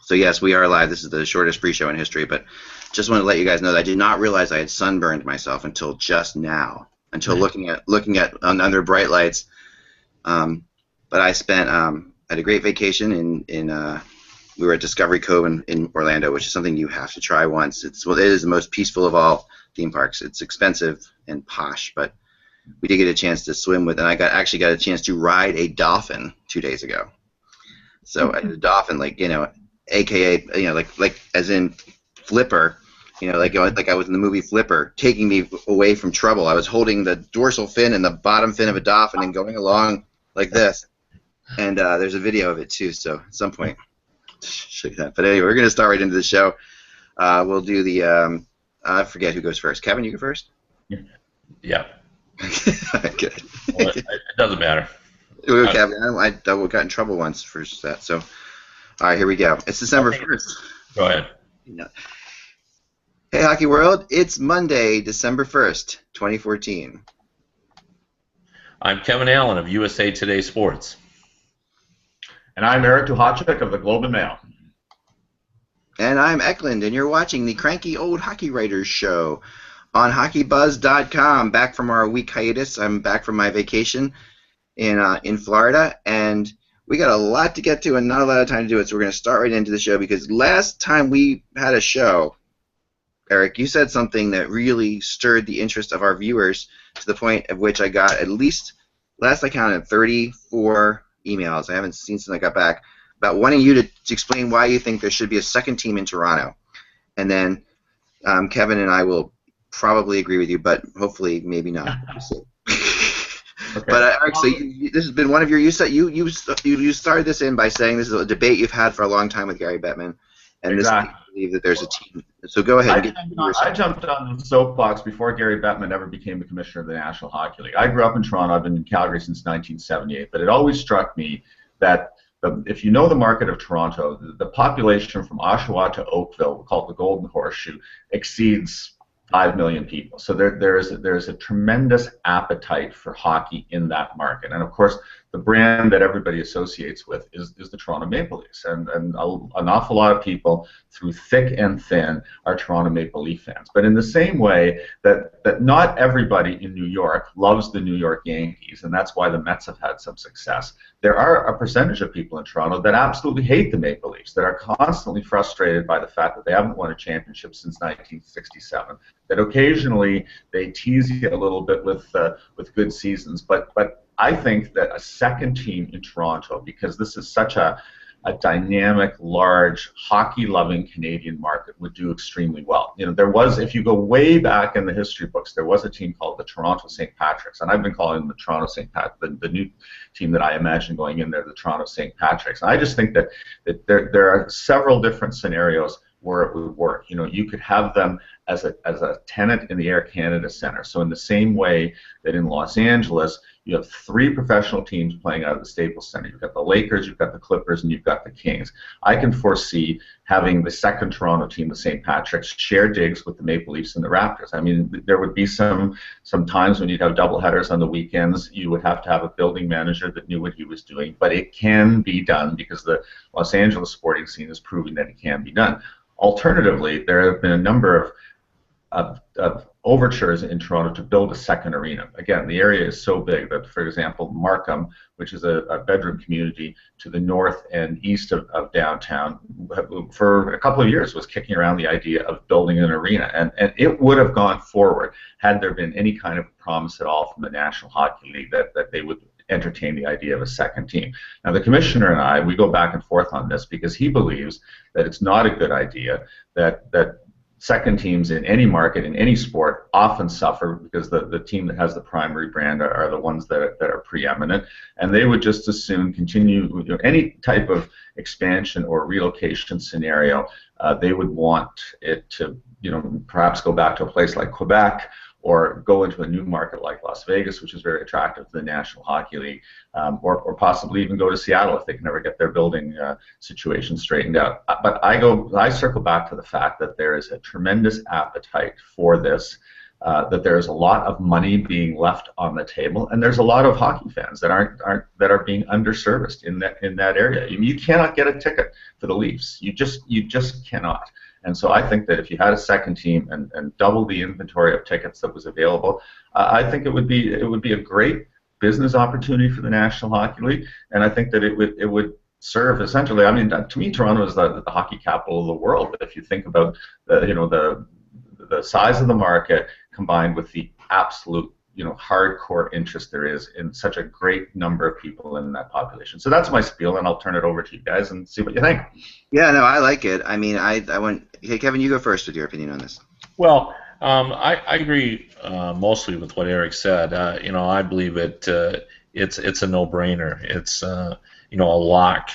So yes, we are live. This is the shortest pre-show in history, but just want to let you guys know that I did not realize I had sunburned myself until just now, until looking at under bright lights. But I spent had a great vacation in we were at Discovery Cove in Orlando, which is something you have to try once. It is the most peaceful of all theme parks. It's expensive and posh, but we did get a chance to swim with, and I actually got a chance to ride a dolphin 2 days ago. So a dolphin, AKA, like as in Flipper, like I was in the movie Flipper, taking me away from trouble. I was holding the dorsal fin and the bottom fin of a dolphin and going along like this. And there's a video of it too. So at some point, show you that. But anyway, we're going to start right into the show. We'll do the I forget who goes first. Kevin, you go first. Yeah. Good. Well, it doesn't matter. Kevin, I got in trouble once for that. So, all right, here we go. It's December 1st. Go ahead. Hey, Hockey World. It's Monday, December 1st, 2014. I'm Kevin Allen of USA Today Sports. And I'm Eric Duhacek of the Globe and Mail. And I'm Eklund, and you're watching the Cranky Old Hockey Writers Show on HockeyBuzz.com. Back from our week hiatus. I'm back from my vacation in Florida, and we got a lot to get to and not a lot of time to do it, so we're going to start right into the show because last time we had a show, Eric, you said something that really stirred the interest of our viewers to the point of which I got at least, last I counted, 34 emails I haven't seen since I got back about wanting you to explain why you think there should be a second team in Toronto. And then Kevin and I will probably agree with you, but hopefully maybe not. Okay. But Eric, so this has been one of your. You started this in by saying this is a debate you've had for a long time with Gary Bettman, and exactly. This believe that there's a team. So go ahead. I jumped on the soapbox before Gary Bettman ever became the commissioner of the National Hockey League. I grew up in Toronto. I've been in Calgary since 1978, but it always struck me that if you know the market of Toronto, the population from Oshawa to Oakville, we call it the Golden Horseshoe, exceeds 5 million people. So there's a tremendous appetite for hockey in that market. And of course, the brand that everybody associates with is the Toronto Maple Leafs. And an awful lot of people, through thick and thin, are Toronto Maple Leaf fans. But in the same way that not everybody in New York loves the New York Yankees, and that's why the Mets have had some success, there are a percentage of people in Toronto that absolutely hate the Maple Leafs, that are constantly frustrated by the fact that they haven't won a championship since 1967, that occasionally they tease you a little bit with good seasons, but I think that a second team in Toronto, because this is such a dynamic, large, hockey-loving Canadian market, would do extremely well. There was, if you go way back in the history books, there was a team called the Toronto St. Patricks, and I've been calling them the Toronto St. Pat, the new team that I imagine going in there, the Toronto St. Patricks. And I just think that there are several different scenarios where it would work. You could have them as a tenant in the Air Canada Centre. So in the same way that in Los Angeles, you have 3 professional teams playing out of the Staples Center. You've got the Lakers, you've got the Clippers, and you've got the Kings. I can foresee having the second Toronto team, the St. Patrick's, share digs with the Maple Leafs and the Raptors. I mean, there would be some times when you'd have doubleheaders on the weekends. You would have to have a building manager that knew what he was doing, but it can be done because the Los Angeles sporting scene is proving that it can be done. Alternatively, there have been a number of overtures in Toronto to build a second arena. Again, the area is so big that, for example, Markham, which is a bedroom community to the north and east of downtown, for a couple of years was kicking around the idea of building an arena. And it would have gone forward had there been any kind of promise at all from the National Hockey League that they would entertain the idea of a second team. Now, the commissioner and I, we go back and forth on this because he believes that it's not a good idea, that second teams in any market, in any sport, often suffer because the team that has the primary brand are the ones that are preeminent, and they would just as soon continue any type of expansion or relocation scenario. They would want it to, perhaps go back to a place like Quebec, or go into a new market like Las Vegas, which is very attractive to the National Hockey League, or possibly even go to Seattle if they can never get their building situation straightened out. But I circle back to the fact that there is a tremendous appetite for this. that there's a lot of money being left on the table, and there's a lot of hockey fans that are being underserviced in that area. You cannot get a ticket for the Leafs. You just cannot. And so I think that if you had a second team and double the inventory of tickets that was available, I think it would be a great business opportunity for the National Hockey League, and I think that it would serve essentially. I mean, to me, Toronto is the hockey capital of the world. If you think about the size of the market combined with the absolute hardcore interest there is in such a great number of people in that population. So that's my spiel, and I'll turn it over to you guys and see what you think. Yeah, no, I like it. I mean, I want. Hey, Kevin, you go first with your opinion on this. Well, I agree mostly with what Eric said. I believe it's a no-brainer. It's a lock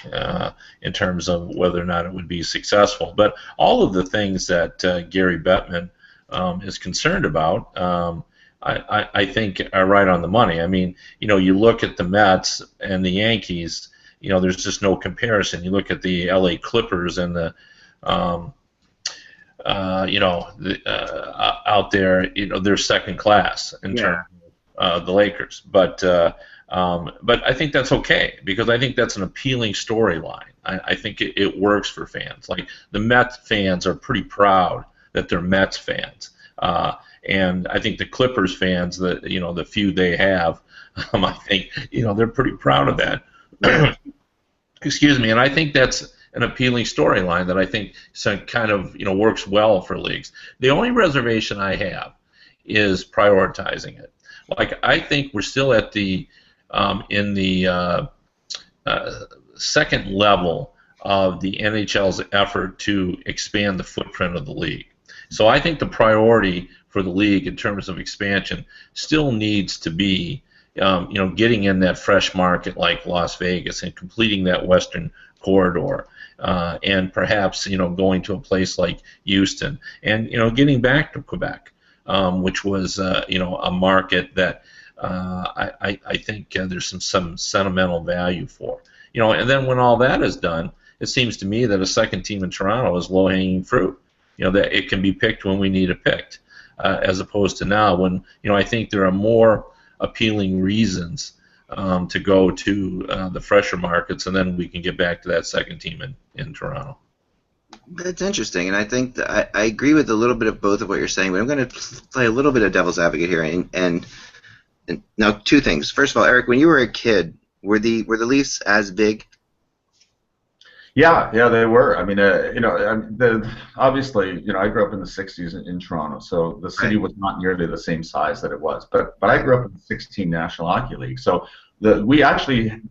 in terms of whether or not it would be successful. But all of the things that Gary Bettman is concerned about, I think are right on the money. I mean, you look at the Mets and the Yankees. There's just no comparison. You look at the LA Clippers and the out there, they're second class in terms of the Lakers. But I think that's okay, because I think that's an appealing storyline. I think it works for fans. Like, the Mets fans are pretty proud that they're Mets fans, and I think the Clippers fans, the few they have, I think they're pretty proud of that. Excuse me, and I think that's an appealing storyline that I think kind of works well for leagues. The only reservation I have is prioritizing it. Like, I think we're still at the in the second level of the NHL's effort to expand the footprint of the league. So I think the priority for the league in terms of expansion still needs to be getting in that fresh market like Las Vegas and completing that western corridor, and perhaps going to a place like Houston, and getting back to Quebec, which was a market that I think there's some sentimental value for. And then when all that is done, it seems to me that a second team in Toronto is low-hanging fruit. That it can be picked when we need it picked, as opposed to now when I think there are more appealing reasons to go to the fresher markets, and then we can get back to that second team in Toronto. That's interesting, and I think that I agree with a little bit of both of what you're saying, but I'm going to play a little bit of devil's advocate here. And now, two things. First of all, Eric, when you were a kid, were the Leafs as big? Yeah, they were. I mean, obviously, I grew up in the '60s in Toronto, so the city was not nearly the same size that it was. But I grew up in the 16 National Hockey League, so we actually,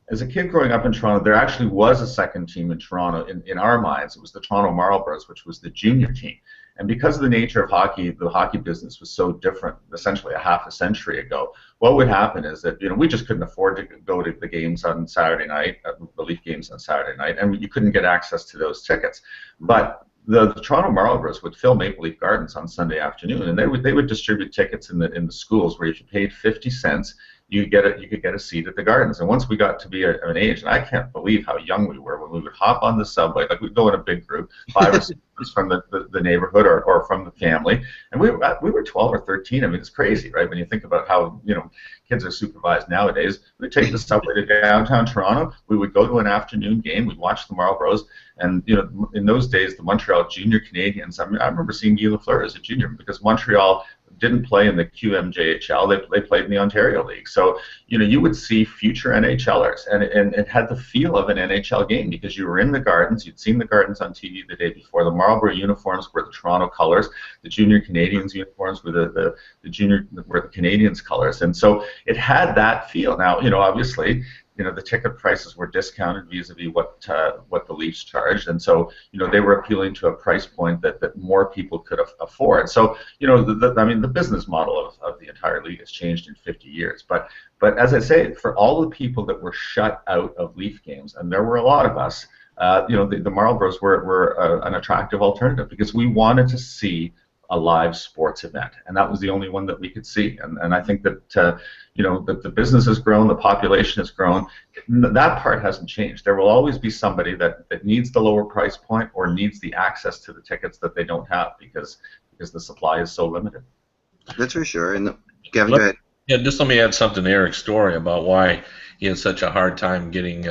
as a kid growing up in Toronto, there actually was a second team in Toronto. In our minds, it was the Toronto Marlboros, which was the junior team. And because of the nature of hockey, the hockey business was so different, essentially a half a century ago. What would happen is that we just couldn't afford to go to the games on Saturday night, the Leaf games on Saturday night, and you couldn't get access to those tickets. But the Toronto Marlboros would fill Maple Leaf Gardens on Sunday afternoon, and they would distribute tickets in the schools where if you paid 50 cents, you could get a seat at the Gardens. And once we got to be an age, and I can't believe how young we were when we would hop on the subway, like we'd go in a big group, 5 or 6 from the neighborhood or from the family, and we were 12 or 13. I mean, it's crazy, right? When you think about how kids are supervised nowadays. We'd take the subway to downtown Toronto. We would go to an afternoon game. We'd watch the Marlboros, and in those days, the Montreal Junior Canadiens. I remember seeing Guy Lafleur as a junior because Montreal didn't play in the QMJHL. They played in the Ontario League. So you would see future NHLers, and it had the feel of an NHL game because you were in the Gardens. You'd seen the Gardens on TV the day before. The Marlboro uniforms were the Toronto colors. The Junior Canadiens uniforms were the Canadiens colors, and so it had that feel. Now obviously, the ticket prices were discounted vis-a-vis what the Leafs charged, and so they were appealing to a price point that more people could afford. So the business model of the entire league has changed in 50 years. But as I say, for all the people that were shut out of Leaf games, and there were a lot of us, the Marlboros were an attractive alternative because we wanted to see a live sports event, and that was the only one that we could see. And I think that that the business has grown, the population has grown. That part hasn't changed. There will always be somebody that needs the lower price point or needs the access to the tickets that they don't have because the supply is so limited. That's for sure. And Kevin, go ahead. Yeah, just let me add something to Eric's story about why he had such a hard time getting,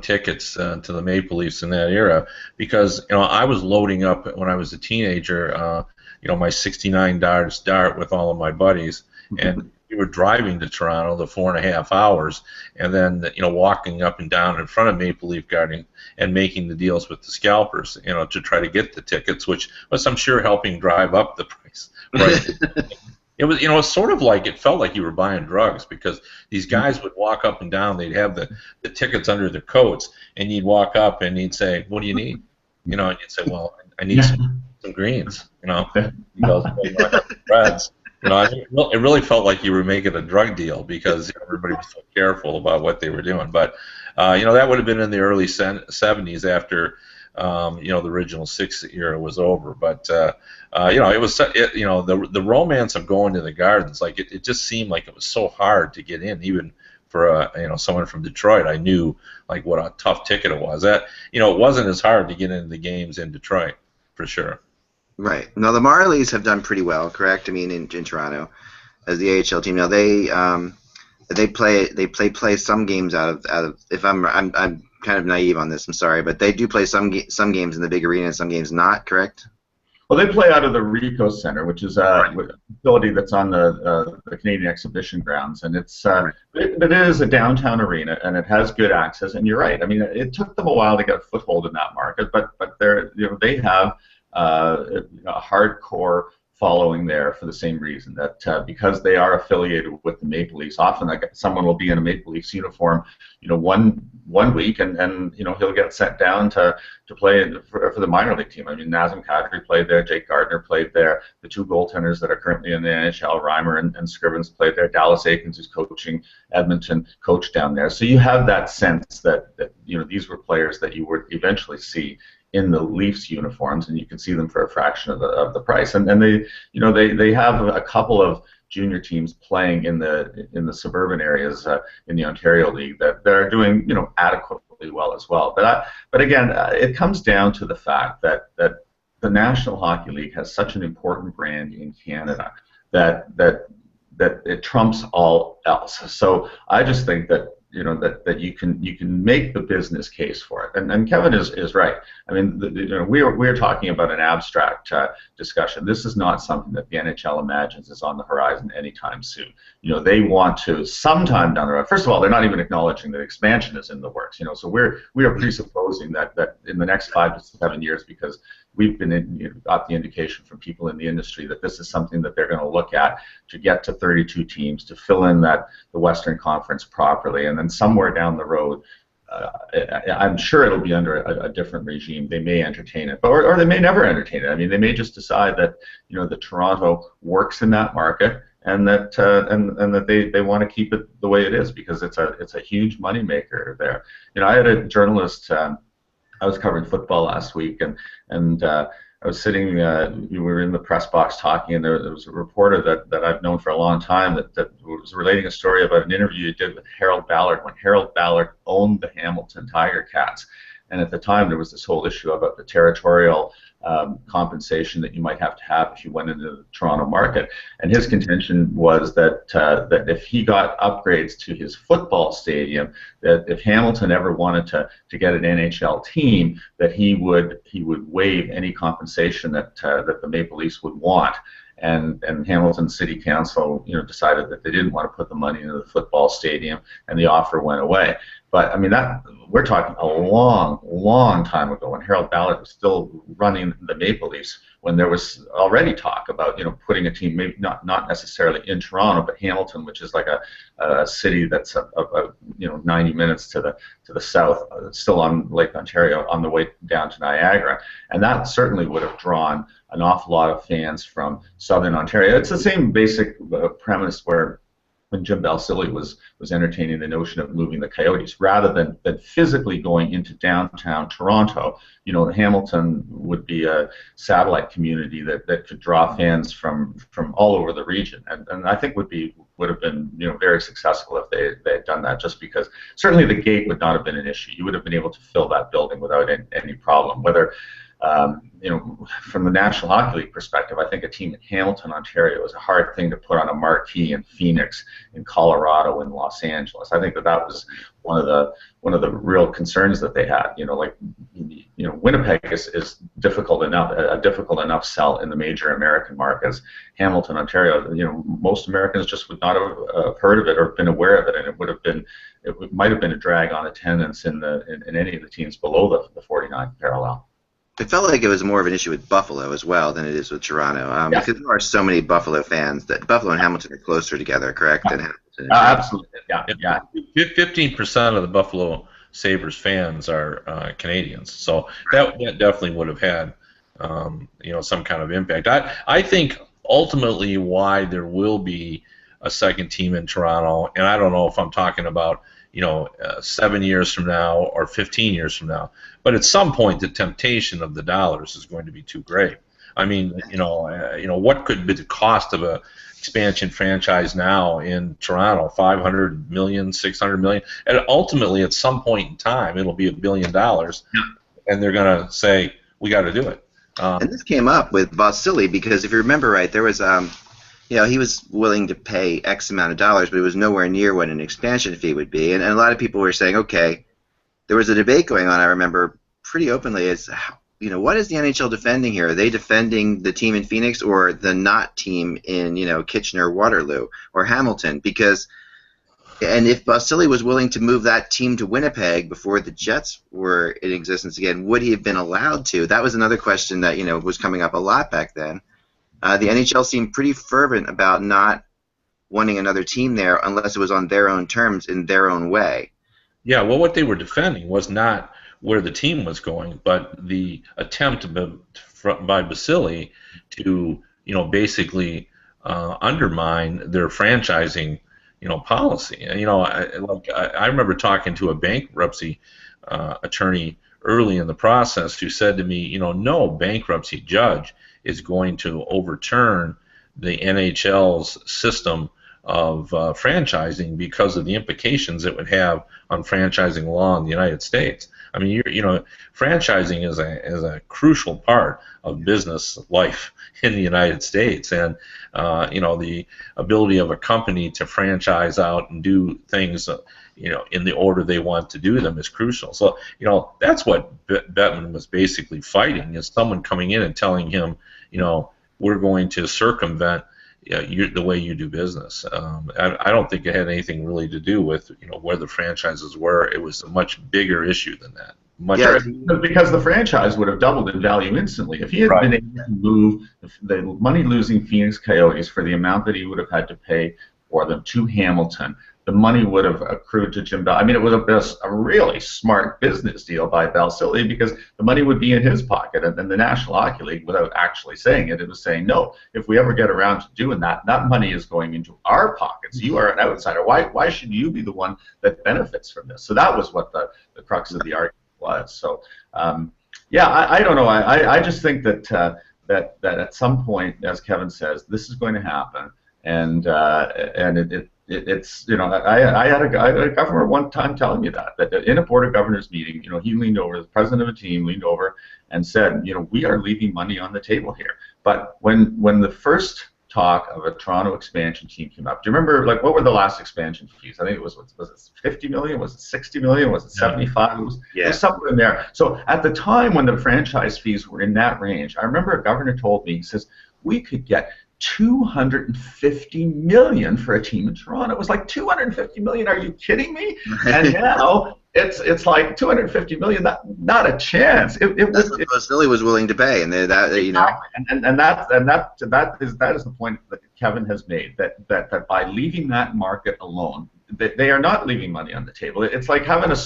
tickets to the Maple Leafs in that era. Because I was loading up when I was a teenager, my '69 Dart with all of my buddies, and we were driving to Toronto the 4.5 hours, and then walking up and down in front of Maple Leaf Garden and making the deals with the scalpers, to try to get the tickets, which was I'm sure helping drive up the price. Right. It was, sort of like it felt like you were buying drugs because these guys would walk up and down. They'd have the tickets under their coats, and you'd walk up and he'd say, "What do you need?" And you'd say, "Well, I need some greens." He goes, "Well, I have Reds." It really felt like you were making a drug deal because everybody was so careful about what they were doing. But that would have been in the early '70s after the original Six era was over. But it was the romance of going to the Gardens. Like it just seemed like it was so hard to get in, even for someone from Detroit. I knew like what a tough ticket it was. That it wasn't as hard to get into the games in Detroit for sure. Right. Now the Marlies have done pretty well, correct? I mean, in Toronto, as the AHL team. Now they play some games out of. If I'm kind of naive on this, I'm sorry, but they do play some games in the big arena and some games not, correct? Well, they play out of the Ricoh Center, which is a facility that's on the Canadian Exhibition Grounds, and it is a downtown arena, and it has good access. And you're right. I mean, it took them a while to get a foothold in that market, but they have a hardcore following there for the same reason, that because they are affiliated with the Maple Leafs, often like someone will be in a Maple Leafs uniform, one week, and he'll get sent down to play for the minor league team. I mean, Nazem Kadri played there, Jake Gardner played there, the two goaltenders that are currently in the NHL, Reimer and Scrivens, played there. Dallas Aikens, who's coaching Edmonton, coached down there. So you have that sense that these were players that you would eventually see in the Leafs uniforms, and you can see them for a fraction of the price. And they have a couple of junior teams playing in the suburban areas in the Ontario League that are doing adequately well as well. But again, it comes down to the fact that the National Hockey League has such an important brand in Canada that it trumps all else. So I just think that that you can make the business case for it, and Kevin is right. I mean, we're talking about an abstract discussion. This is not something that the NHL imagines is on the horizon anytime soon. They want to sometime down the road. First of all, they're not even acknowledging that expansion is in the works. So we are presupposing that in the next 5 to 7 years, because we've got the indication from people in the industry that this is something that they're going to look at to get to 32 teams, to fill in the Western Conference properly, and then somewhere down the road, I'm sure it'll be under a different regime. They may entertain it, or they may never entertain it. I mean, they may just decide that that Toronto works in that market, and that they want to keep it the way it is, because it's a huge moneymaker there. I had a journalist. I was covering football last week, and I was sitting. We were in the press box talking, and there was a reporter that I've known for a long time that was relating a story about an interview he did with Harold Ballard when Harold Ballard owned the Hamilton Tiger Cats. And at the time, there was this whole issue about the territorial compensation that you might have to have if you went into the Toronto market. And his contention was that if he got upgrades to his football stadium, that if Hamilton ever wanted to get an NHL team, that he would waive any compensation that the Maple Leafs would want. And Hamilton City Council, decided that they didn't want to put the money into the football stadium, and the offer went away. But I mean, we're talking a long, long time ago, when Harold Ballard was still running the Maple Leafs, when there was already talk about putting a team, maybe not necessarily in Toronto, but Hamilton, which is like a city that's 90 minutes to the south, still on Lake Ontario, on the way down to Niagara, and that certainly would have drawn an awful lot of fans from Southern Ontario. It's the same basic premise where when Jim Balsillie was entertaining the notion of moving the Coyotes, rather than physically going into downtown Toronto, Hamilton would be a satellite community that could draw fans from all over the region, and I think would have been very successful if they had done that, just because certainly the gate would not have been an issue. You would have been able to fill that building without any problem. Whether from the National Hockey League perspective, I think a team in Hamilton, Ontario is a hard thing to put on a marquee in Phoenix, in Colorado, in Los Angeles. I think that was one of the real concerns that they had. Winnipeg is difficult enough, a difficult enough sell in the major American markets. Hamilton, Ontario, most Americans just would not have heard of it or been aware of it, and it might have been a drag on attendance in any of the teams below the 49th parallel. It felt like it was more of an issue with Buffalo as well than it is with Toronto, because there are so many Buffalo fans that Buffalo and Hamilton are closer together, correct? Than Hamilton. Absolutely, yeah. 15% of the Buffalo Sabres fans are Canadians, so that definitely would have had some kind of impact. I think ultimately why there will be a second team in Toronto, and I don't know if I'm talking about 7 years from now or 15 years from now, but at some point the temptation of the dollars is going to be too great. I mean, what could be the cost of a expansion franchise now in Toronto? 500 million, 600 million, and ultimately at some point in time it'll be $1 billion, and they're going to say we got to do it. And this came up with Vasily because if you remember right, there was he was willing to pay X amount of dollars, but it was nowhere near what an expansion fee would be. And a lot of people were saying, okay, there was a debate going on, I remember pretty openly, is, what is the NHL defending here? Are they defending the team in Phoenix or the not team in, Kitchener, Waterloo, or Hamilton? And if Vasily was willing to move that team to Winnipeg before the Jets were in existence again, would he have been allowed to? That was another question that, was coming up a lot back then. The NHL seemed pretty fervent about not wanting another team there unless it was on their own terms in their own way. Yeah, well, what they were defending was not where the team was going, but the attempt by Vasily to, basically undermine their franchising, policy. I remember talking to a bankruptcy attorney early in the process who said to me, no bankruptcy judge is going to overturn the NHL's system of franchising because of the implications it would have on franchising law in the United States. I mean, franchising is a crucial part of business life in the United States, and the ability of a company to franchise out and do things, in the order they want to do them is crucial. So, that's what Bettman was basically fighting, is someone coming in and telling him, we're going to circumvent the way you do business. I don't think it had anything really to do with where the franchises were. It was a much bigger issue than that. Because the franchise would have doubled in value instantly. If he had been able to move the money-losing Phoenix Coyotes for the amount that he would have had to pay for them to Hamilton, the money would have accrued to Jim Bell. I mean, it was a really smart business deal by Vasily because the money would be in his pocket, and then the National Hockey League, without actually saying it, it was saying, no, if we ever get around to doing that, that money is going into our pockets. You are an outsider. Why should you be the one that benefits from this? So that was what the crux of the argument was. So, I don't know. I just think that at some point, as Kevin says, this is going to happen, and it's I had a governor one time telling me that in a board of governors meeting, he leaned over, the president of a team leaned over and said, we are leaving money on the table here. But when the first talk of a Toronto expansion team came up, do you remember, what were the last expansion fees? I think it was it 50 million? Was it 60 million? Was it 75? It was somewhere in there. So at the time when the franchise fees were in that range, I remember a governor told me, he says, we could get $250 million for a team in Toronto. It was like $250 million. Are you kidding me? And now it's like $250 million. Not a chance. That's what Vasily was willing to pay, and that that is the point that Kevin has made. That by leaving that market alone, they are not leaving money on the table. It's like having a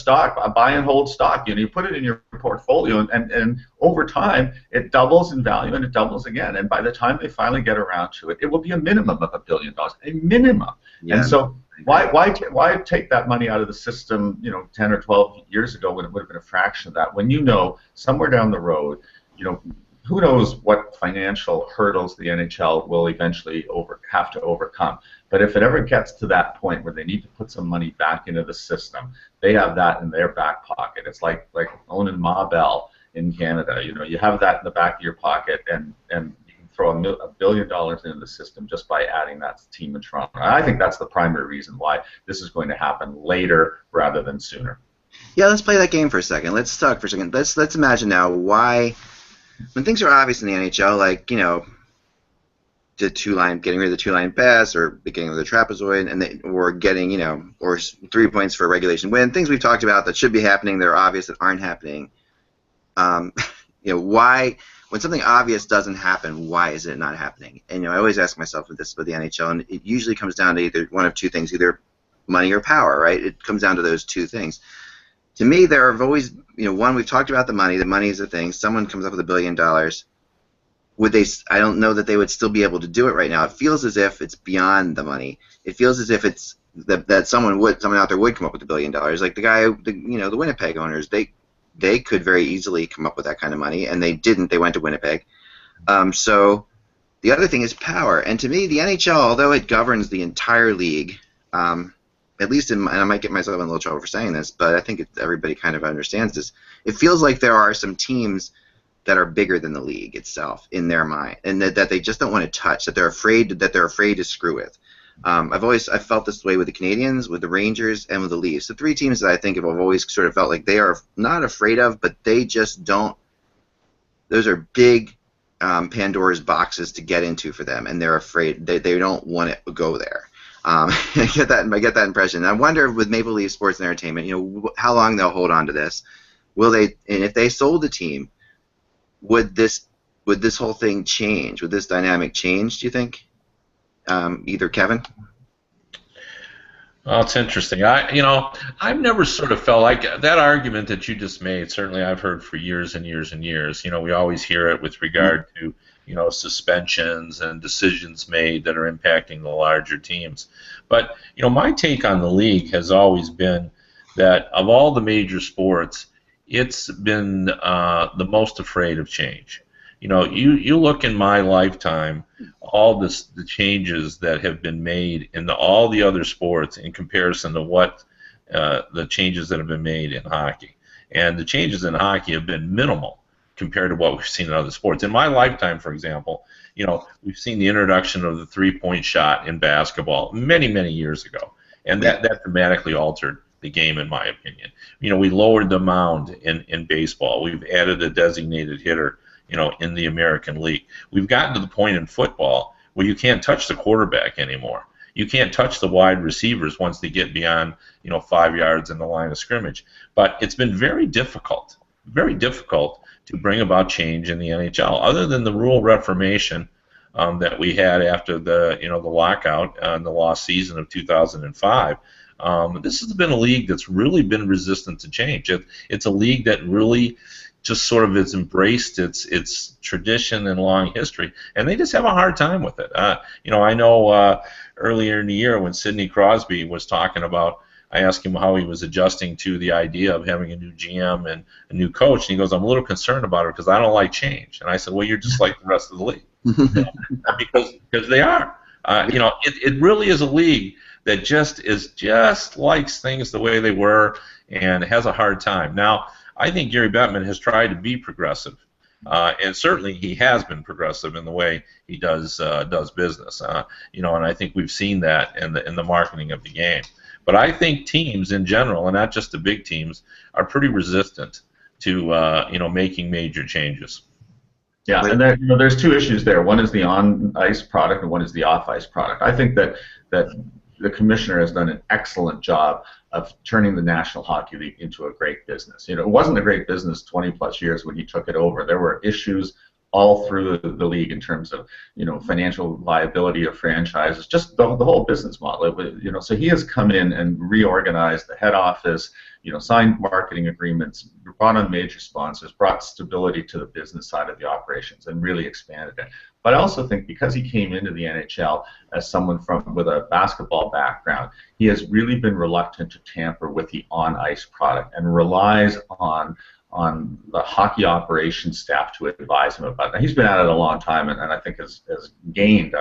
buy and hold stock. You put it in your portfolio, and over time it doubles in value and it doubles again. And by the time they finally get around to it, it will be a minimum of $1 billion, a minimum. Yeah. And so why take that money out of the system? 10 or 12 years ago when it would have been a fraction of that. When somewhere down the road, who knows what financial hurdles the NHL will eventually have to overcome. But if it ever gets to that point where they need to put some money back into the system, they have that in their back pocket. It's like owning Ma Bell in Canada. You know, you have that in the back of your pocket, and you can throw $1 billion into the system just by adding that team in Toronto. And I think that's the primary reason why this is going to happen later rather than sooner. Yeah, let's play that game for a second. Let's talk for a second. Let's imagine now why, when things are obvious in the NHL, like, you know, getting rid of the two-line pass, or getting rid of the trapezoid, or getting, you know, or 3 points for a regulation win. Things we've talked about that should be happening, that are obvious, that aren't happening. You know, why, when something obvious doesn't happen, why is it not happening? And, you know, I always ask myself this about the NHL, and it usually comes down to either one of two things, either money or power, right? It comes down to those two things. To me, there have always, you know, one, we've talked about the money. The money is the thing. Someone comes up with $1 billion. Would they? I don't know that they would still be able to do it right now. It feels as if it's beyond the money. It feels as if it's that someone out there would come up with $1 billion. Like the Winnipeg owners, they could very easily come up with that kind of money, and they didn't. They went to Winnipeg. So the other thing is power. And to me, the NHL, although it governs the entire league, at least and I might get myself in a little trouble for saying this, but I think everybody kind of understands this. It feels like there are some teams that are bigger than the league itself in their mind, and that they just don't want to touch, that they're afraid to screw with. I've felt this way with the Canadiens, with the Rangers, and with the Leafs. The three teams that I think I've always sort of felt like they are not afraid of, but they just don't. Those are big Pandora's boxes to get into for them, and they're afraid. They don't want to go there. I get that impression. I wonder with Maple Leaf Sports and Entertainment, you know, how long they'll hold on to this. Will they? And if they sold the team, would this whole thing change? Would this dynamic change, do you think? Either Kevin? Well, it's interesting. I've never sort of felt like that argument that you just made. Certainly, I've heard for years and years and years. You know, we always hear it with regard to, you know, suspensions and decisions made that are impacting the larger teams. But, you know, my take on the league has always been that of all the major sports, it's been the most afraid of change. You know, you look in my lifetime, all the changes that have been made in all the other sports in comparison to what the changes that have been made in hockey. And the changes in hockey have been minimal compared to what we've seen in other sports. In my lifetime, for example, you know, we've seen the introduction of the three-point shot in basketball many, many years ago. And that dramatically altered the game, in my opinion. You know, we lowered the mound in baseball. We've added a designated hitter, you know, in the American League. We've gotten to the point in football where you can't touch the quarterback anymore. You can't touch the wide receivers once they get beyond, you know, 5 yards in the line of scrimmage. But it's been very difficult to bring about change in the NHL. Other than the rule reformation that we had after the lockout in the lost season of 2005. This has been a league that's really been resistant to change. It's a league that really just sort of has embraced its tradition and long history, and they just have a hard time with it. You know, I know earlier in the year when Sidney Crosby was talking about, I asked him how he was adjusting to the idea of having a new GM and a new coach, and he goes, "I'm a little concerned about it because I don't like change." And I said, "Well, you're just like the rest of the league," because they are. You know, it really is a league that just likes things the way they were and has a hard time. Now, I think Gary Bettman has tried to be progressive, and certainly he has been progressive in the way he does business. You know, and I think we've seen that in the marketing of the game. But I think teams in general, and not just the big teams, are pretty resistant to making major changes. Yeah, and there's two issues there. One is the on-ice product, and one is the off-ice product. I think that the commissioner has done an excellent job of turning the National Hockey League into a great business. You know, it wasn't a great business 20-plus years when he took it over. There were issues all through the league in terms of, you know, financial viability of franchises, just the whole business model. You know, so he has come in and reorganized the head office, you know, signed marketing agreements, brought on major sponsors, brought stability to the business side of the operations, and really expanded it. But I also think because he came into the NHL as someone with a basketball background, he has really been reluctant to tamper with the on-ice product and relies on the hockey operations staff to advise him about that. He's been at it a long time, and I think has gained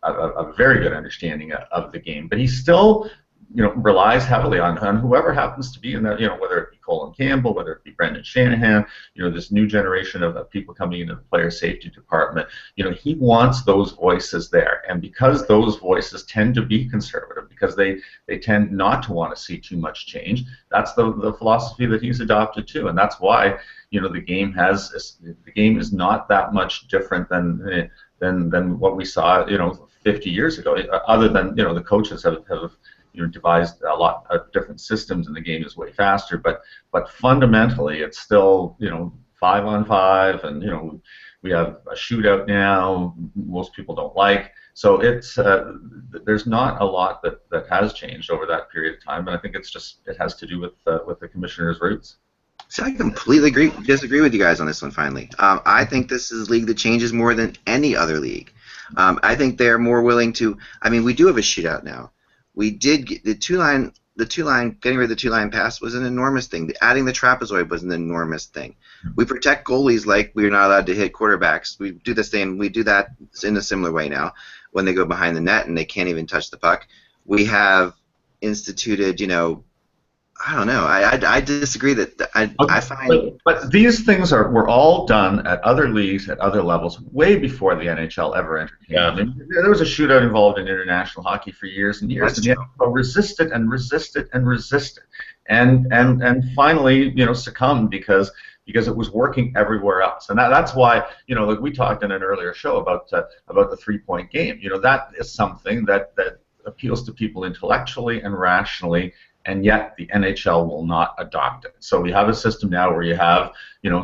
a very good understanding of the game. But he's still relies heavily on whoever happens to be in that, whether it be Colin Campbell, whether it be Brendan Shanahan, this new generation of people coming into the player safety department. He wants those voices there, and because those voices tend to be conservative, because they tend not to want to see too much change, that's the philosophy that he's adopted too, and that's why the game is not that much different than what we saw 50 years ago, other than the coaches have devised a lot of different systems, and the game is way faster. But fundamentally, it's still 5-on-5, and we have a shootout now. Most people don't like. So it's there's not a lot that has changed over that period of time, and I think it has to do with the commissioner's roots. So I completely disagree with you guys on this one. Finally, I think this is a league that changes more than any other league. I think they're more willing to. I mean, we do have a shootout now. We did get the two-line, getting rid of the two-line pass was an enormous thing. Adding the trapezoid was an enormous thing. We protect goalies like we're not allowed to hit quarterbacks. We do this thing. We do that in a similar way now when they go behind the net and they can't even touch the puck. We have instituted, I don't know. I disagree that I find. But these things were all done at other leagues at other levels way before the NHL ever entered. Yeah. I mean, there was a shootout involved in international hockey for years and years, and the NHL resisted and resisted and resisted, and finally succumbed because it was working everywhere else, and that's why like we talked in an earlier show about the 3-point game. That is something that appeals to people intellectually and rationally. And yet the NHL will not adopt it. So we have a system now where you have,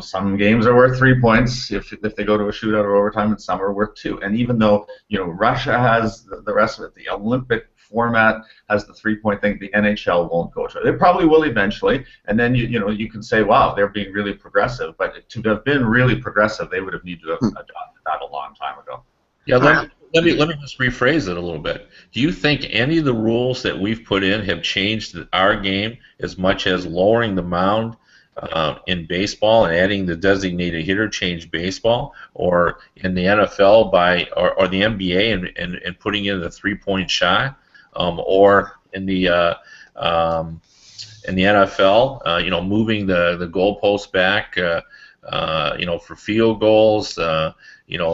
some games are worth 3 points if they go to a shootout or overtime, and some are worth 2. And even though, Russia has the rest of it, the Olympic format has the 3-point thing, the NHL won't go to it. They probably will eventually, and then you can say, wow, they're being really progressive. But to have been really progressive, they would have needed to have adopted that a long time ago. Yeah, let me just rephrase it a little bit. Do you think any of the rules that we've put in have changed our game as much as lowering the mound in baseball and adding the designated hitter changed baseball, or in the NFL or the NBA and putting in the 3-point shot, or in the NFL, moving the goalpost back, for field goals.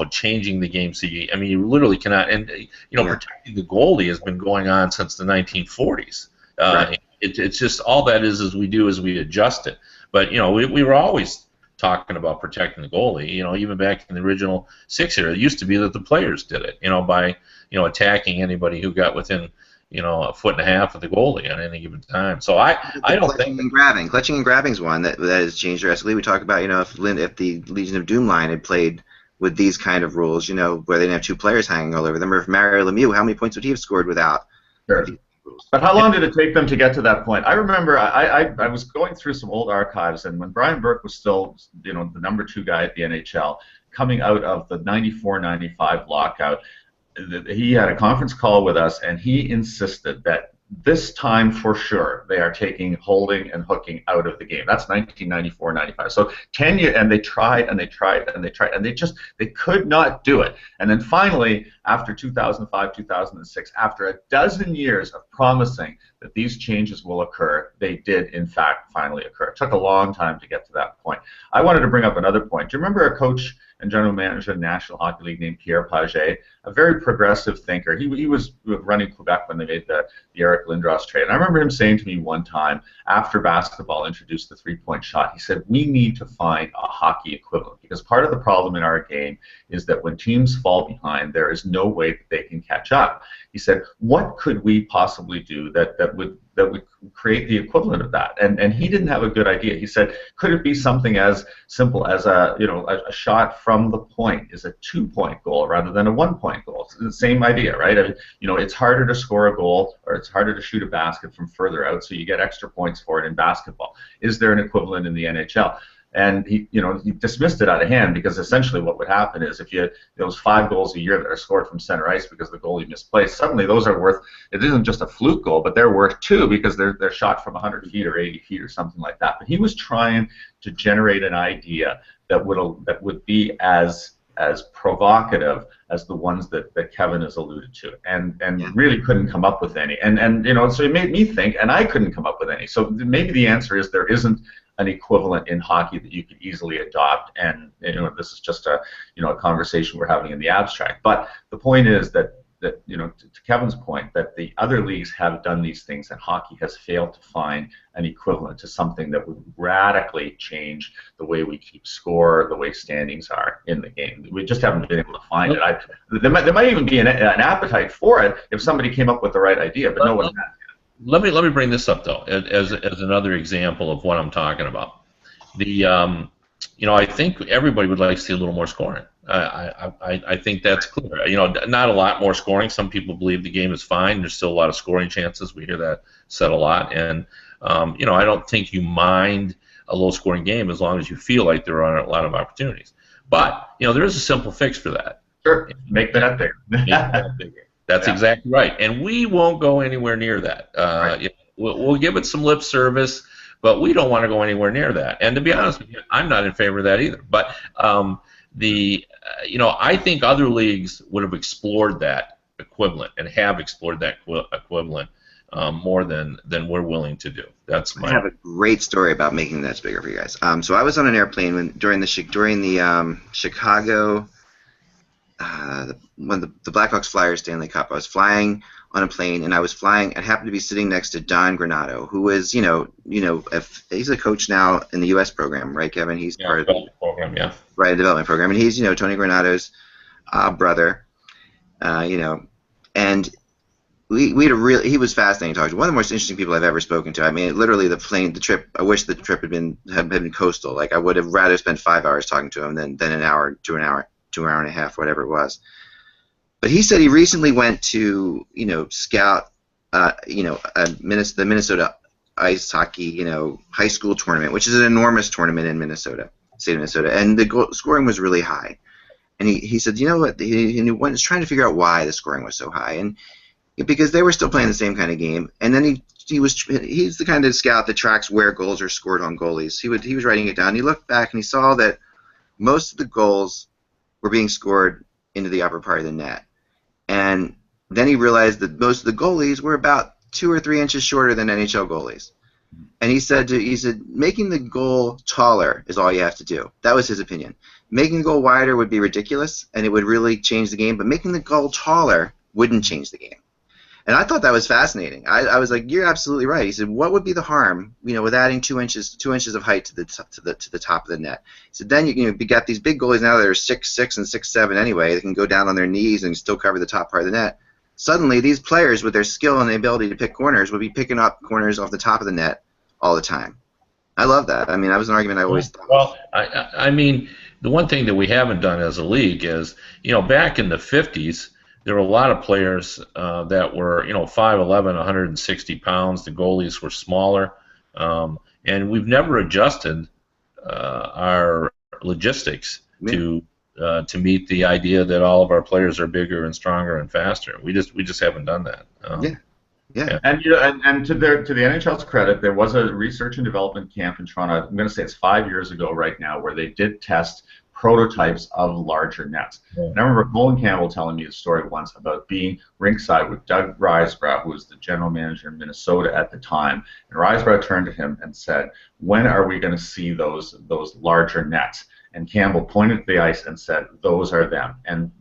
Changing the game. So you literally cannot. And protecting the goalie has been going on since the 1940s. Right. It's just all that is we adjust it. But we were always talking about protecting the goalie. Even back in the original 6 era, it used to be that the players did it. By attacking anybody who got within a foot and a half of the goalie at any given time. So I don't think clutching and grabbing is one that has changed drastically. We talk about if the Legion of Doom line had played with these kind of rules, where they didn't have 2 players hanging all over them, or if Mario Lemieux, how many points would he have scored without these rules? But how long did it take them to get to that point? I remember I was going through some old archives, and when Brian Burke was still the number 2 guy at the NHL, coming out of the 94-95 lockout, he had a conference call with us, and he insisted that this time for sure they are taking holding and hooking out of the game. That's 1994-95. So 10 years, and they tried and they tried and they tried, and they could not do it. And then finally, after 2005-2006, after a dozen years of promising that these changes will occur, they did in fact finally occur. It took a long time to get to that point. I wanted to bring up another point. Do you remember a coach and general manager of the National Hockey League named Pierre Paget, a very progressive thinker? He was running Quebec when they made the Eric Lindros trade. And I remember him saying to me one time, after basketball introduced the 3-point shot, he said, we need to find a hockey equivalent, because part of the problem in our game is that when teams fall behind, there is no way that they can catch up. He said, what could we possibly do that would create the equivalent of that? And he didn't have a good idea. He said, could it be something as simple as a shot from the point is a 2-point goal rather than a 1-point goal? It's the same idea, right? It's harder to score a goal, or it's harder to shoot a basket from further out, so you get extra points for it in basketball. Is there an equivalent in the NHL? And he dismissed it out of hand, because essentially what would happen is if those 5 goals a year that are scored from center ice because the goalie misplaced, suddenly those are worth. It isn't just a fluke goal, but they're worth 2 because they're shot from 100 feet or 80 feet or something like that. But he was trying to generate an idea that would be as as provocative as the ones that Kevin has alluded to, and really couldn't come up with any. And so it made me think, and I couldn't come up with any. So maybe the answer is there isn't an equivalent in hockey that you could easily adopt, and this is just a a conversation we're having in the abstract. But the point is that to Kevin's point, that the other leagues have done these things, and hockey has failed to find an equivalent to something that would radically change the way we keep score, the way standings are in the game. We just haven't been able to find it. There might even be an appetite for it if somebody came up with the right idea, but no one has. Let me bring this up though as another example of what I'm talking about. I think everybody would like to see a little more scoring. I think that's clear. Not a lot more scoring. Some people believe the game is fine. There's still a lot of scoring chances. We hear that said a lot. And I don't think you mind a low-scoring game as long as you feel like there are a lot of opportunities. But there is a simple fix for that. Sure, make the net bigger. Make the net bigger. That's exactly right. And we won't go anywhere near that. Right. We'll give it some lip service, but we don't want to go anywhere near that. And to be honest with you, I'm not in favor of that either. But I think other leagues would have explored that equivalent and have explored that equivalent more than we're willing to do. That's my. I have a great story about making the nets bigger for you guys. So I was on an airplane during the Chicago. When the Blackhawks Flyers Stanley Cup, I was flying on a plane, and I happened to be sitting next to Don Granato, who is, he's a coach now in the U.S. program, right, Kevin? He's part of the program, yeah. Right, a development program, and he's, Tony Granato's brother, and he was fascinating to talk to. One of the most interesting people I've ever spoken to. I mean, literally the trip. I wish the trip had been coastal. Like I would have rather spent 5 hours talking to him than an hour to an hour. 2 hour and a half, whatever it was. But he said he recently went to, scout, the Minnesota ice hockey, high school tournament, which is an enormous tournament in Minnesota, state of Minnesota, and the scoring was really high. And he said, you know what? He was trying to figure out why the scoring was so high, and because they were still playing the same kind of game. And then he's the kind of scout that tracks where goals are scored on goalies. He was writing it down. He looked back and he saw that most of the goals were being scored into the upper part of the net. And then he realized that most of the goalies were about 2 or 3 inches shorter than NHL goalies. And he said making the goal taller is all you have to do. That was his opinion. Making the goal wider would be ridiculous, and it would really change the game, but making the goal taller wouldn't change the game. And I thought that was fascinating. I was like, you're absolutely right. He said, what would be the harm, with adding 2 inches of height to the top of the net? He said, then you got these big goalies now that are 6'6" and 6'7" anyway. They can go down on their knees and still cover the top part of the net. Suddenly, these players with their skill and the ability to pick corners would be picking up corners off the top of the net all the time. I love that. I mean, that was an argument I always thought. Well, I mean, the one thing that we haven't done as a league is, back in the 50s. There were a lot of players that were, 5'11", 160 pounds. The goalies were smaller, and we've never adjusted our logistics to meet the idea that all of our players are bigger and stronger and faster. We just haven't done that. Yeah. And and to the NHL's credit, there was a research and development camp in Toronto. I'm going to say it's 5 years ago right now, where they did test prototypes of larger nets. Yeah. And I remember Colin Campbell telling me a story once about being rinkside with Doug Risebrough, who was the general manager in Minnesota at the time. And Risebrough turned to him and said, when are we going to see those larger nets? And Campbell pointed to the ice and said, those are them. And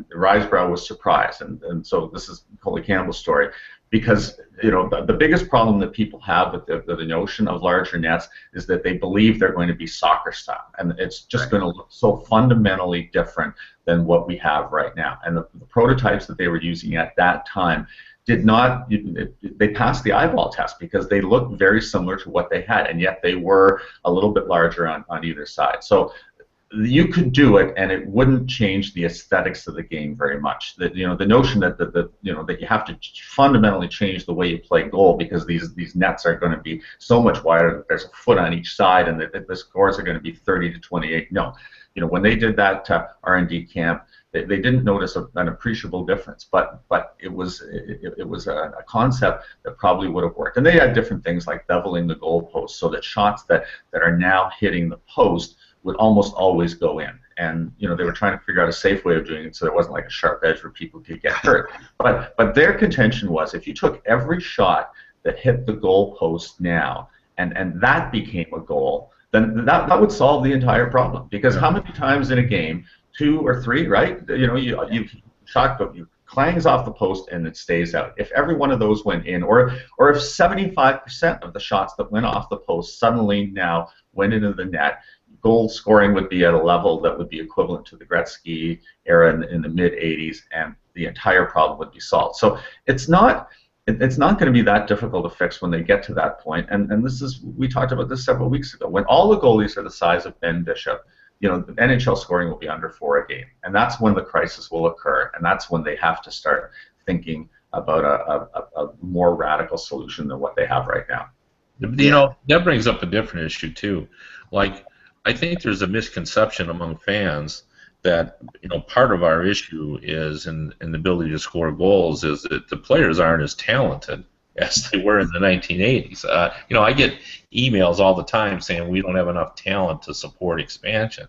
Risebrough was surprised. And so this is Colin Campbell's story. Because the biggest problem that people have with the notion of larger nets is that they believe they're going to be soccer style, and it's just going to look so fundamentally different than what we have right now. And the prototypes that they were using at that time did not. They passed the eyeball test because they looked very similar to what they had, and yet they were a little bit larger on either side. So you could do it, and it wouldn't change the aesthetics of the game very much. That the notion that that you have to fundamentally change the way you play goal because these nets are going to be so much wider that there's a foot on each side, and that the scores are going to be 30 to 28. No, when they did that R&D camp, they didn't notice an appreciable difference, but it was a concept that probably would have worked. And they had different things like beveling the goal post so that shots that are now hitting the post would almost always go in. and they were trying to figure out a safe way of doing it so there wasn't like a sharp edge where people could get hurt. But their contention was if you took every shot that hit the goal post now and that became a goal, then that would solve the entire problem. Because how many times in a game, 2 or 3, right? You shot, but you clangs off the post and it stays out. If every one of those went in, or if 75% of the shots that went off the post suddenly now went into the net, goal scoring would be at a level that would be equivalent to the Gretzky era in the mid '80s, and the entire problem would be solved. So it's not going to be that difficult to fix when they get to that point. And we talked about this several weeks ago. When all the goalies are the size of Ben Bishop, the NHL scoring will be under 4 a game, and that's when the crisis will occur, and that's when they have to start thinking about a more radical solution than what they have right now. That brings up a different issue too. Like, I think there's a misconception among fans that part of our issue is in the ability to score goals is that the players aren't as talented as they were in the 1980s. I get emails all the time saying we don't have enough talent to support expansion,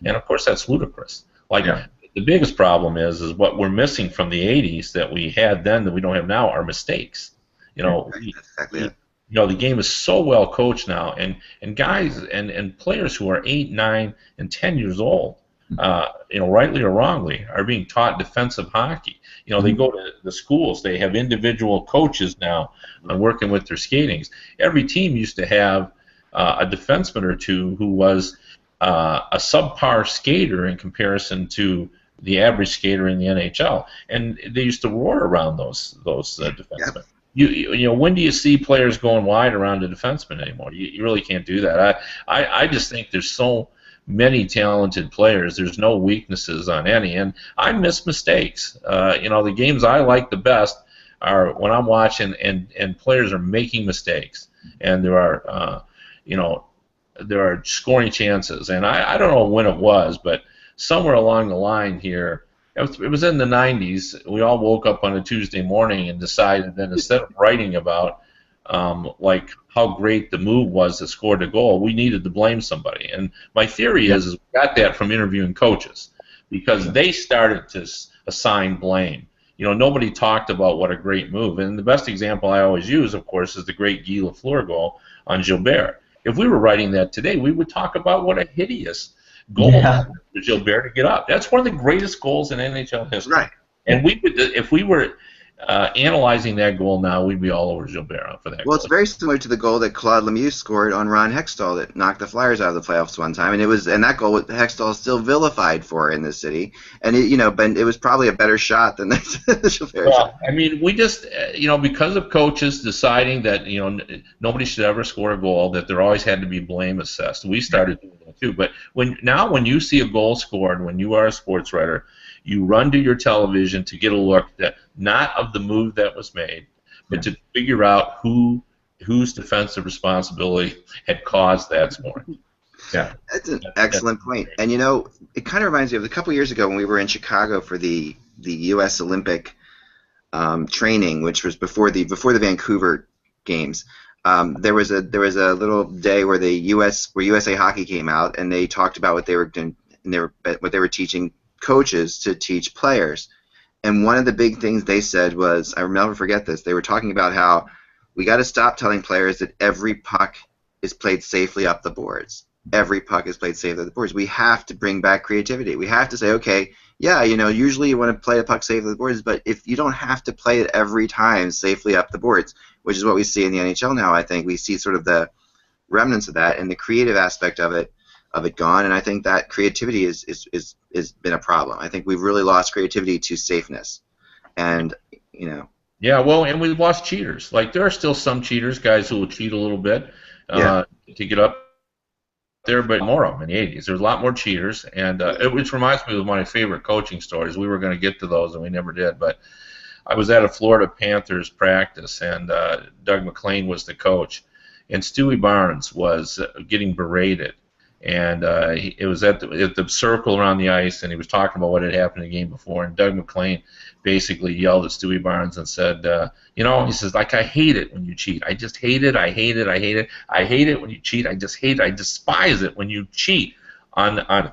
and of course that's ludicrous. The biggest problem is what we're missing from the 80s that we had then that we don't have now are mistakes. Exactly. The game is so well coached now, and guys and players who are 8, 9, and 10 years old, rightly or wrongly, are being taught defensive hockey. They go to the schools. They have individual coaches now working with their skatings. Every team used to have a defenseman or two who was a subpar skater in comparison to the average skater in the NHL, and they used to roar around those defensemen. Yep. When do you see players going wide around a defenseman anymore? You really can't do that. I just think there's so many talented players. There's no weaknesses on any, and I miss mistakes. The games I like the best are when I'm watching and players are making mistakes, and there are scoring chances. And I don't know when it was, but somewhere along the line here, it was in the 90s, we all woke up on a Tuesday morning and decided that instead of writing about how great the move was that scored the goal, we needed to blame somebody. And my theory is we got that from interviewing coaches, because they started to assign blame. Nobody talked about what a great move. And the best example I always use, of course, is the great Guy Lafleur goal on Gilbert. If we were writing that today, we would talk about what a hideous goal for Gilbert to get up. That's one of the greatest goals in NHL history. Right. And we would, if we were analyzing that goal now, we'd be all over Gilbert for that goal. It's very similar to the goal that Claude Lemieux scored on Ron Hextall that knocked the Flyers out of the playoffs one time, and that goal Hextall is still vilified for in this city, and it was probably a better shot than the Gilbert shot. I mean, we just because of coaches deciding that nobody should ever score a goal, that there always had to be blame assessed. We started doing that too. But when you see a goal scored, when you are a sports writer, you run to your television to get a look not of the move that was made, but to figure out whose defensive responsibility had caused that scoring. Yeah, that's an excellent point. And it kind of reminds me of a couple years ago when we were in Chicago for the U.S. Olympic training, which was before the Vancouver games. There was a little day where USA Hockey came out and they talked about what they were doing, and what they were teaching coaches to teach players. And one of the big things they said was, I will never forget this, they were talking about how we got to stop telling players that every puck is played safely up the boards. Every puck is played safely up the boards. We have to bring back creativity. We have to say, okay, usually you want to play a puck safely up the boards, but if you don't have to play it every time safely up the boards, which is what we see in the NHL now, I think we see sort of the remnants of that and the creative aspect of it gone, and I think that creativity is been a problem. I think we've really lost creativity to safeness, and Yeah, well, and we've lost cheaters. Like, there are still some cheaters, guys who will cheat a little bit to get up there, but more of them in the 80s. There's a lot more cheaters, and which reminds me of my favorite coaching stories. We were going to get to those, and we never did, but I was at a Florida Panthers practice, and Doug McMillin was the coach, and Stewie Barnes was getting berated. And it was at the circle around the ice, and he was talking about what had happened in the game before. And Doug McMillin basically yelled at Stewie Barnes and said, he says, I hate it when you cheat. I just hate it. I hate it. I hate it. I hate it when you cheat. I just hate it. I despise it when you cheat on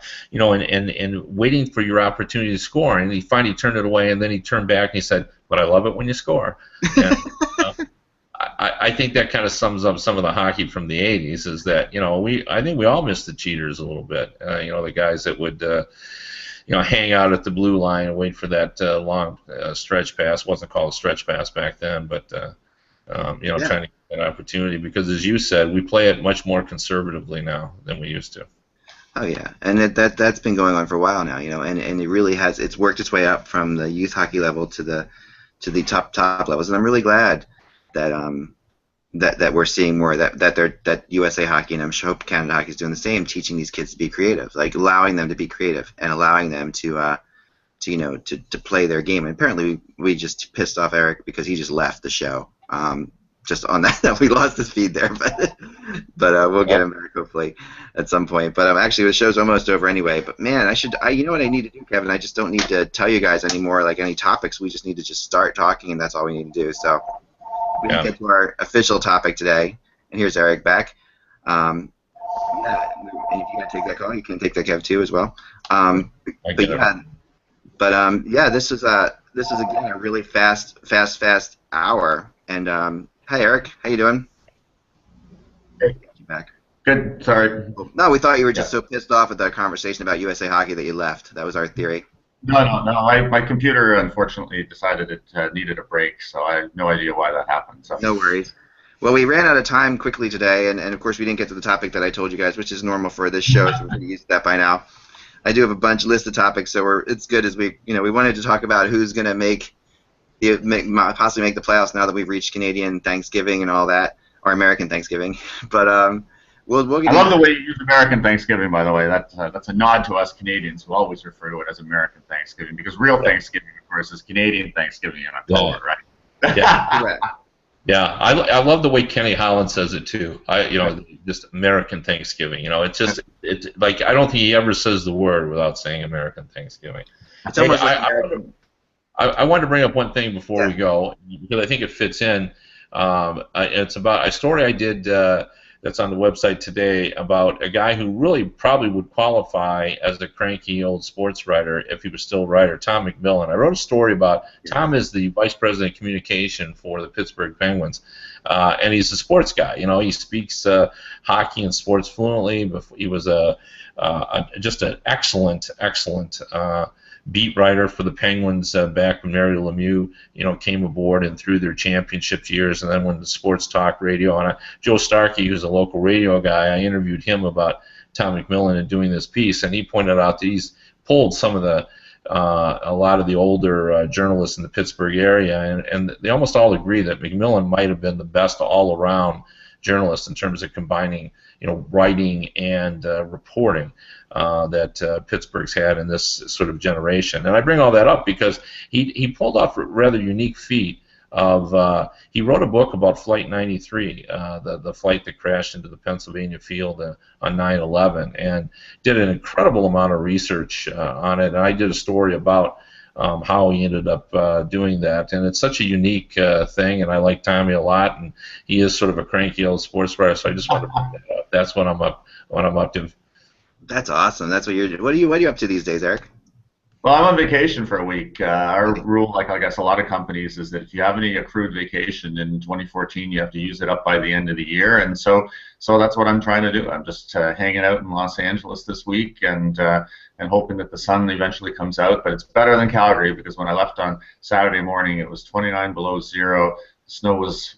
and waiting for your opportunity to score, and he finally turned it away, and then he turned back and he said, "But I love it when you score." And, I think that kind of sums up some of the hockey from the '80s. Is that I think we all miss the cheaters a little bit. The guys that would hang out at the blue line and wait for that long stretch pass. It wasn't called a stretch pass back then, but trying to get that opportunity, because as you said, we play it much more conservatively now than we used to. Oh yeah, and that's been going on for a while now, and it really has. It's worked its way up from the youth hockey level to the top levels, and I'm really glad that that we're seeing more that USA Hockey, and I'm sure Canada Hockey is doing the same, teaching these kids to be creative, like allowing them to be creative and allowing them to play their game. And apparently we just pissed off Eric because he just left the show. Just on that, we lost his feed there, but we'll get him back hopefully at some point. But actually, the show's almost over anyway. But man, you know what I need to do, Kevin? I just don't need to tell you guys anymore, like any topics. We just need to just start talking, and that's all we need to do. So we can get to our official topic today. And here's Eric back. And if you can take that call, you can take that, Kev, too, as well. This is again a really fast hour. And hi, Eric. How you doing? Hey. You back? Good. Sorry. No, we thought you were just so pissed off with the conversation about USA Hockey that you left. That was our theory. No. My computer unfortunately decided it needed a break, so I have no idea why that happened. So. No worries. Well, we ran out of time quickly today, and of course we didn't get to the topic that I told you guys, which is normal for this show, so we're pretty used to that by now. I do have a list of topics, so it's good as we wanted to talk about who's going to possibly make the playoffs now that we've reached Canadian Thanksgiving and all that, or American Thanksgiving. But we'll get. I love the way you use American Thanksgiving, by the way. That's a nod to us Canadians who always refer to it as American Thanksgiving, because real Thanksgiving, of course, is Canadian Thanksgiving in October, right? Yeah. Yeah, I love the way Kenny Holland says it too. Just American Thanksgiving. It's like I don't think he ever says the word without saying American Thanksgiving. It's almost like American. I wanted to bring up one thing before we go, because I think it fits in. It's about a story I did that's on the website today about a guy who really probably would qualify as the cranky old sports writer if he was still a writer, Tom McMillin. I wrote a story about Tom is the vice president of communication for the Pittsburgh Penguins, and he's a sports guy. He speaks hockey and sports fluently. He was just an excellent beat writer for the Penguins back when Mario Lemieux, came aboard and through their championship years, and then when the sports talk radio on Joe Starkey, who's a local radio guy, I interviewed him about Tom McMillin and doing this piece, and he pointed out that he's pulled some of the a lot of the older journalists in the Pittsburgh area, and they almost all agree that McMillin might have been the best all-around journalist in terms of combining writing and reporting that Pittsburgh's had in this sort of generation. And I bring all that up because he pulled off a rather unique feat of he wrote a book about Flight 93, the flight that crashed into the Pennsylvania field on 9/11, and did an incredible amount of research on it. And I did a story about how he ended up doing that, and it's such a unique thing, and I like Tommy a lot, and he is sort of a cranky old sports writer, so I just wanted to bring that up. That's what I'm up to. That's awesome. That's what you're doing. What are you up to these days, Eric? Well, I'm on vacation for a week. Our rule, like I guess a lot of companies, is that if you have any accrued vacation in 2014, you have to use it up by the end of the year, and so that's what I'm trying to do. I'm just hanging out in Los Angeles this week and hoping that the sun eventually comes out. But it's better than Calgary, because when I left on Saturday morning, it was 29 below zero. The snow was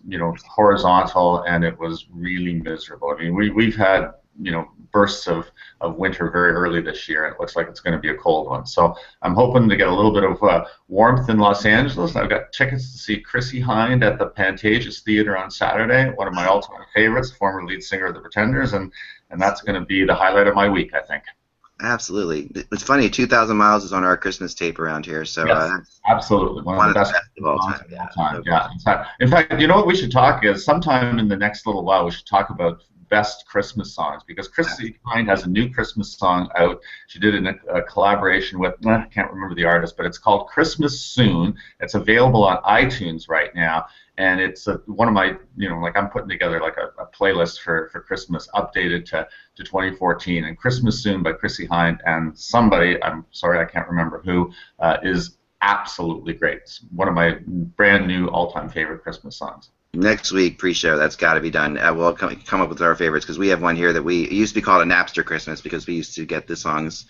horizontal, and it was really miserable. I mean, we've had bursts of winter very early this year, and it looks like it's going to be a cold one. So I'm hoping to get a little bit of warmth in Los Angeles. I've got tickets to see Chrissy Hynde at the Pantages Theater on Saturday, one of my ultimate favorites, former lead singer of the Pretenders, and that's going to be the highlight of my week, I think. Absolutely. It's funny, 2,000 Miles is on our Christmas tape around here. So yes, absolutely. One of the best of all time. Yeah. In fact, what we should talk is sometime in the next little while we should talk about best Christmas songs, because Chrissy Hind has a new Christmas song out. She did a collaboration with, I can't remember the artist, but it's called Christmas Soon. It's available on iTunes right now, and it's one of my, like I'm putting together like a playlist for Christmas updated to 2014, and Christmas Soon by Chrissy Hind and somebody, I'm sorry I can't remember who, is absolutely great. It's one of my brand new all-time favorite Christmas songs. Next week, pre-show, that's got to be done. We'll come up with our favorites, because we have one here that it used to be called a Napster Christmas, because we used to get the songs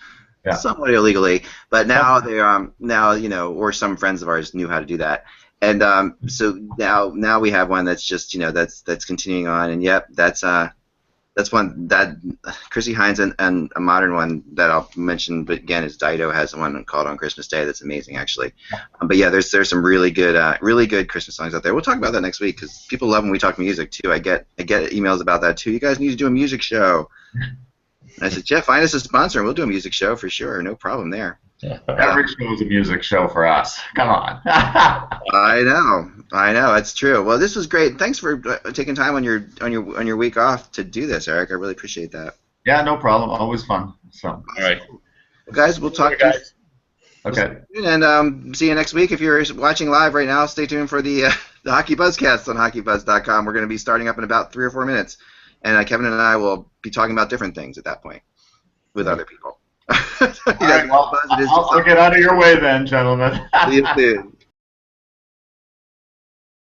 somewhat illegally, but now they're or some friends of ours knew how to do that, and so now we have one that's just that's continuing on, and yep, that's one that Chrissy Hines and a modern one that I'll mention, but again, is Dido has one called On Christmas Day that's amazing actually. But yeah, there's some really good Christmas songs out there. We'll talk about that next week, because people love when we talk music too. I get emails about that too. You guys need to do a music show. And I said, Jeff, find us a sponsor and we'll do a music show for sure. No problem there. Every show is a music show for us. Come on. I know, it's true. Well, this was great. Thanks for taking time on your week off to do this, Eric. I really appreciate that. Yeah, no problem. Always fun. So. All right. Well, guys, we'll talk to you. Okay. And see you next week. If you're watching live right now, stay tuned for the Hockey Buzzcast on hockeybuzz.com. We're going to be starting up in about 3 or 4 minutes, and Kevin and I will be talking about different things at that point with other people. All right, well, I'll get out of your way then, gentlemen. See you soon.